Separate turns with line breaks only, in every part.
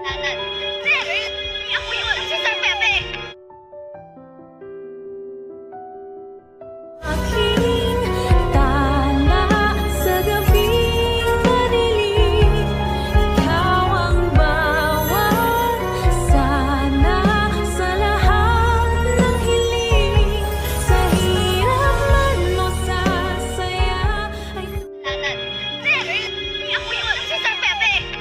Sir, ako yun, si Sir Pepe.
Aking tala sa gabing madilim, ikaw ang bawat sana sa lahat ng hiling. Sa hirap man o sa saya ay
Sir, ako yun, si Sir Pepe.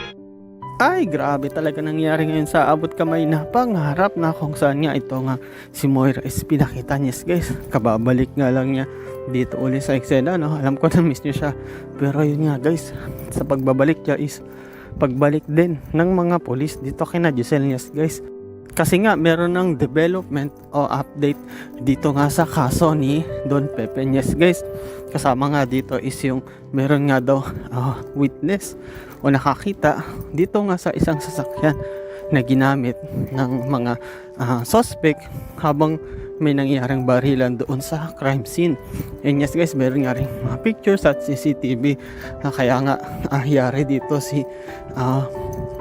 Ay, grabe talaga nangyari ngayon sa abot kamay na pangarap na kung saan nga ito nga si Moira is pinakita niya. Yes, guys, kababalik nga lang niya dito uli sa eksena, no? Alam ko na miss niya siya, pero yun nga guys, sa pagbabalik niya is pagbalik din ng mga polis dito kina Giselle. Yes guys, kasi nga meron ng development o update dito nga sa kaso ni Don Pepe. Yes guys, kasama nga dito is yung meron nga daw witness o nakakita dito nga sa isang sasakyan na ginamit ng mga suspect habang may nangyaring barilan doon sa crime scene. And yes guys, meron nga rin mga pictures at CCTV na kaya nga yari dito si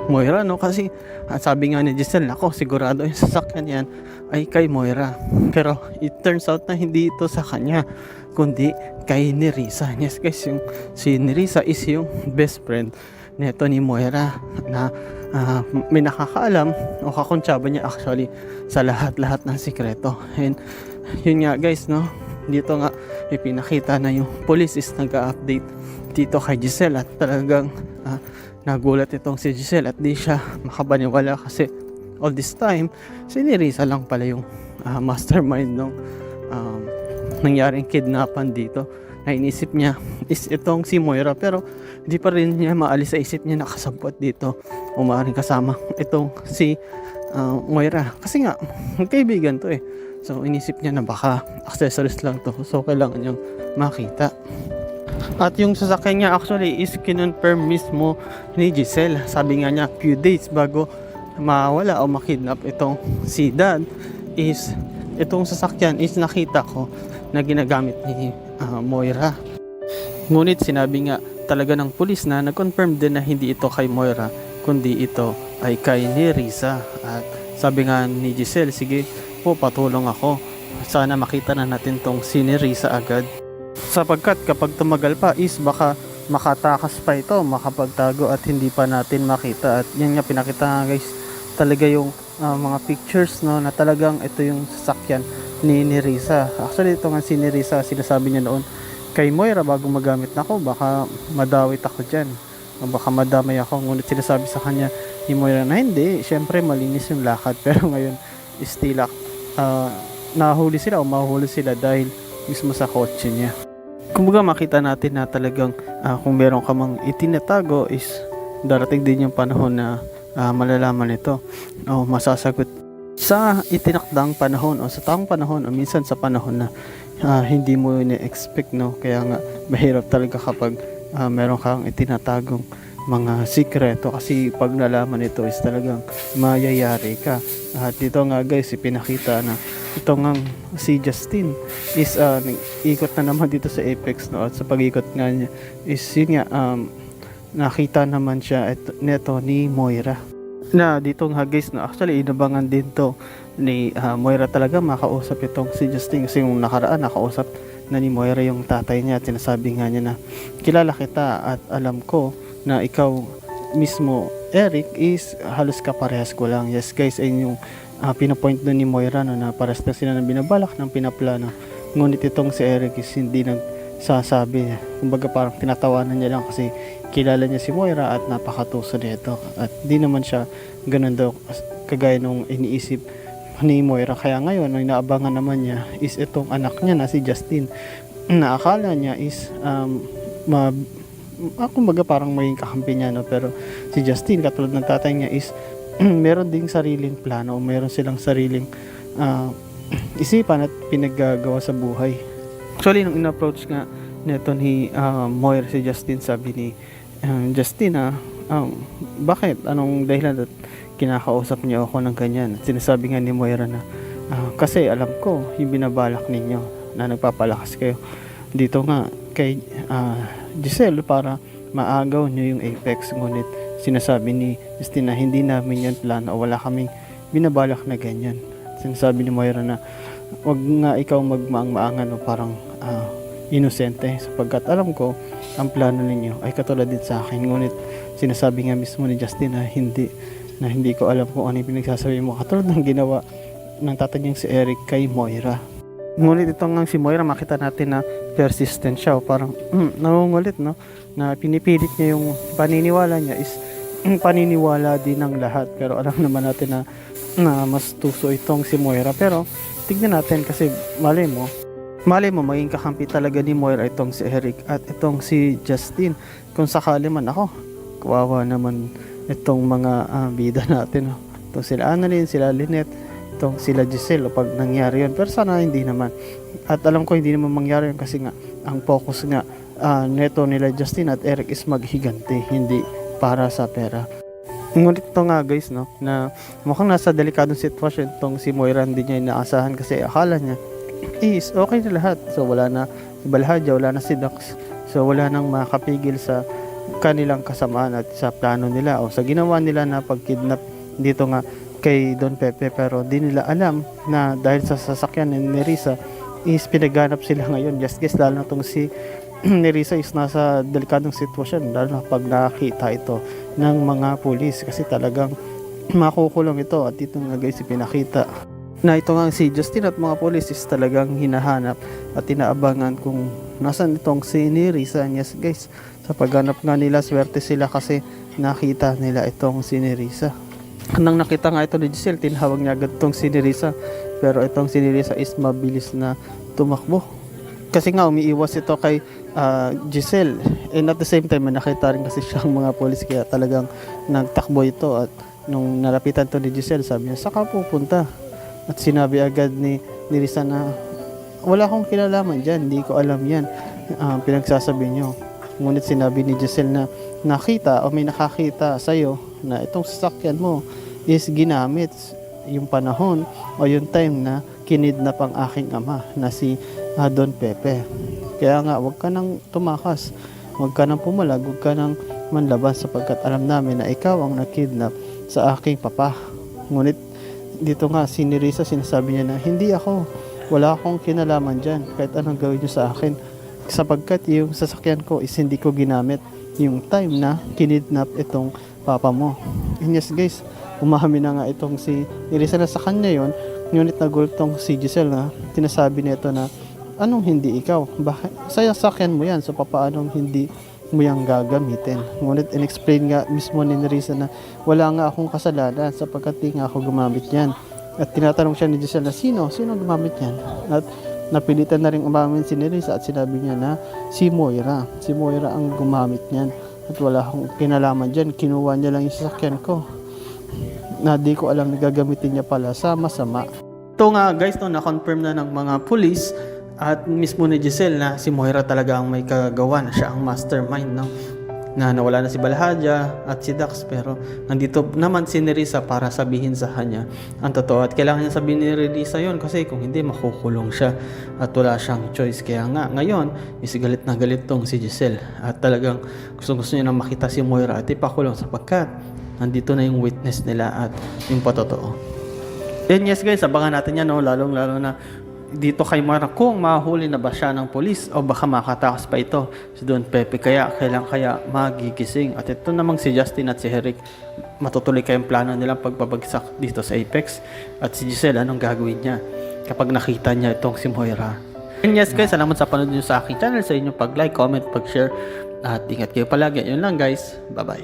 Moira, no? Kasi sabi nga ni Giselle, ako sigurado yung sasakyan yan ay kay Moira, pero it turns out na hindi ito sa kanya kundi kay Nerissa. Yes guys, yung si Nerissa is yung best friend neto ni Moira na may nakakaalam o kakuntsaba niya actually sa lahat-lahat ng sikreto. And yun nga guys, no, dito nga ipinakita na yung police is nag-update dito kay Giselle at talagang nagulat itong si Giselle at di siya makapaniwala kasi all this time si Nerissa lang pala yung mastermind ng nangyaring kidnapan dito. Na inisip niya is itong si Moira, pero di pa rin niya maalis sa isip niya nakasabot dito o maaaring kasama itong si Moira kasi nga kaibigan to eh. So inisip niya na baka accessories lang to, so kailangan niyang makita. At yung sasakyan niya actually is kinonfirm mismo ni Giselle. Sabi nga niya few days bago mawala o makidnap itong si Dad is itong sasakyan is nakita ko na ginagamit ni Moira. Ngunit sinabi nga talaga ng pulis na nag-confirm din na hindi ito kay Moira kundi ito ay kay Nerissa. At sabi nga ni Giselle, sige po, patulong ako, sana makita na natin tong si Nerissa agad, sapagkat kapag tumagal pa is baka makatakas pa ito, makapagtago at hindi pa natin makita. At yan nga pinakita nga guys talaga yung mga pictures, no, na talagang ito yung sasakyan ni Nerissa. Actually ito nga si Nerissa, sinasabi niya noon kay Moira bago magamit na ako, baka madawit ako dyan o baka madamay ako. Ngunit sinasabi sa kanya ni Moira na hindi, syempre malinis yung lakad. Pero ngayon still nahuli sila o mahuli sila dahil mismo sa kotse niya. Kumbaga makita natin na talagang kung meron ka mang itinatago is darating din yung panahon na malalaman ito o masasagot sa itinakdang panahon o sa tamang panahon o minsan sa panahon na hindi mo ini-expect, no? Kaya nga mahirap talaga kapag meron kang itinatagong mga sikreto kasi pag nalaman ito is talagang mayayari ka. At dito nga guys ipinakita na ito nga si Justin is ikot na naman dito sa Apex, no? At sa pag-ikot nga niya is yun nga nakita naman siya neto ni Moira. Na dito nga guys, no, actually inabangan din to ni Moira talaga makausap itong si Justin kasi yung nakaraan nakausap na ni Moira yung tatay niya at sinasabi nga niya na kilala kita at alam ko na ikaw mismo Eric is halos kaparehas ko lang. Yes guys, ayun yung pinapoint doon ni Moira, no, na pares na sila ng binabalak ng pinaplano. Ngunit itong si Eric is hindi nagsasabi, kumbaga parang tinatawanan niya lang kasi kilala niya si Moira at napakatuso nito at di naman siya ganun daw kagaya nung iniisip ni Moira. Kaya ngayon ang inaabangan naman niya is itong anak niya na si Justin na akala niya is kumbaga parang maging kakampi niya, no? Pero si Justin katulad ng tatay niya is meron ding sariling plano, meron silang sariling isipan at pinaggagawa sa buhay. Actually nung in-approach nga neto ni Moira si Justin, sabi ni Justin bakit? Anong dahilan at kinakausap niyo ako ng ganyan? At sinasabi nga ni Moira na kasi alam ko yung binabalak ninyo na nagpapalakas kayo dito nga kay Giselle para maagaw nyo yung Apex. Ngunit sinasabi ni Justin na hindi namin yan plano o wala kaming binabalak na ganyan. Sinasabi ni Moira na wag nga ikaw magmaang-maangan o parang inosente, sapagkat alam ko ang plano ninyo ay katulad din sa akin. Ngunit sinasabi nga mismo ni Justin na hindi ko alam kung ano yung pinagsasabi mo, katulad ng ginawa ng tatay niyang si Eric kay Moira. Ngunit itong nga si Moira, makita natin na persistent siya o parang nangungulit, no, na pinipilit niya yung paniniwala niya is paniniwala din ng lahat. Pero alam naman natin na mas tuso itong si Moira. Pero tignan natin, kasi malay mo maging kakampi talaga ni Moira itong si Eric at itong si Justin. Kung sakali man, ako kawawa naman itong mga bida natin, no? Itong sila Annalyn, sila Lynette, itong sila Giselle, o pag nangyari yun. Pero sana hindi naman, at alam ko hindi naman mangyari yun, kasi nga ang focus nga neto nila Justin at Eric is maghiganti, hindi para sa pera. Ngunit ito nga guys, no, na mukhang nasa delikadong sitwasyon itong si Moira. Hindi niya inaasahan, kasi akala niya is okay na lahat. So wala na si Balhadja, wala na si Dax, so wala nang makapigil sa kanilang kasamaan at sa plano nila o sa ginawa nila na pagkidnap dito nga kay Don Pepe. Pero di nila alam na dahil sa sasakyan ni Nerissa is pinaganap sila ngayon. Just guess, lalo na itong si Nerissa is nasa delikadong sitwasyon, lalo na pag nakita ito ng mga pulis, kasi talagang makukulong ito. At ito nga guys, pinakita na ito nga si Justin at mga pulis is talagang hinahanap at inaabangan kung nasan itong si Nerissa. Yes guys, sa pagganap nga nila, swerte sila kasi nakita nila itong si Nerissa. Nang nakita nga ito ni Giselle, tinawag niya agad itong si Nerissa. Pero itong si Nerissa is mabilis na tumakbo, kasi nga umiiwas ito kay Giselle. And at the same time, nakita rin kasi siyang mga polis, kaya talagang nagtakbo ito. At nung nalapitan to ni Giselle, sabi niya, saka pupunta. At sinabi agad ni Nerissa na wala akong kinalaman dyan, hindi ko alam yan, pinagsasabi niyo. Ngunit sinabi ni Giselle na nakita o may nakakita sa'yo na itong sasakyan mo is ginamit yung panahon o yung time na kinidnap ang aking ama na si Don Pepe. Kaya nga, huwag ka nang tumakas, huwag ka nang pumalag, huwag ka nang manlaban, sapagkat alam namin na ikaw ang nakidnap sa aking papa. Ngunit dito nga si Nerissa, sinasabi niya na hindi ako, wala akong kinalaman dyan kahit anong gawin niyo sa akin, sapagkat yung sasakyan ko is hindi ko ginamit yung time na kinidnap itong papa mo. And yes guys, umamin na nga itong si Nerissa na sa kanya yon. Ngunit nagultong si Giselle na tinasabi nito na anong hindi ikaw? Bakit? Sa sasakyan mo yan, so papaanong hindi mo yung gagamitin? Ngunit in-explain nga mismo ni Nerissa na wala nga akong kasalanan sapagkat di nga ako gumamit yan. At tinatanong siya ni Giselle na sino gumamit yan? At napilitan na rin umamin si Nerissa at sinabi niya na si Moira ang gumamit niyan. At wala akong kinalaman dyan, kinuha niya lang yung sasakyan ko na di ko alam na gagamitin niya pala sa masama. Ito nga guys, no, na-confirm na ng mga pulis at mismo ni Giselle na si Moira talaga ang may kagawa, na siya ang mastermind, no? Na nawala na si Balhadja at si Dax, pero nandito naman si Nerissa para sabihin sa kanya ang totoo. At kailangan niya sabihin ni Nerissa yon, kasi kung hindi, makukulong siya at wala siyang choice. Kaya nga ngayon is galit na galit tong si Giselle at talagang gusto niya na makita si Moira at ipakulong, sapagkat nandito na yung witness nila at yung patotoo. And yes guys, abangan natin yan, no? Lalo na dito kay Moira, kung mahuli na ba siya ng polis o baka makatakas pa ito si Don Pepe. Kaya kailangan magigising. At ito namang si Justin at si Eric, matutuloy kayong plano nilang pagbabagsak dito sa Apex. At si Giselle, anong gagawin niya kapag nakita niya itong si Moira? And yes guys, salamat sa panood niyo sa aking channel, sa inyong pag-like, comment, pag-share, at ingat kayo palagi. Yun lang guys, bye bye.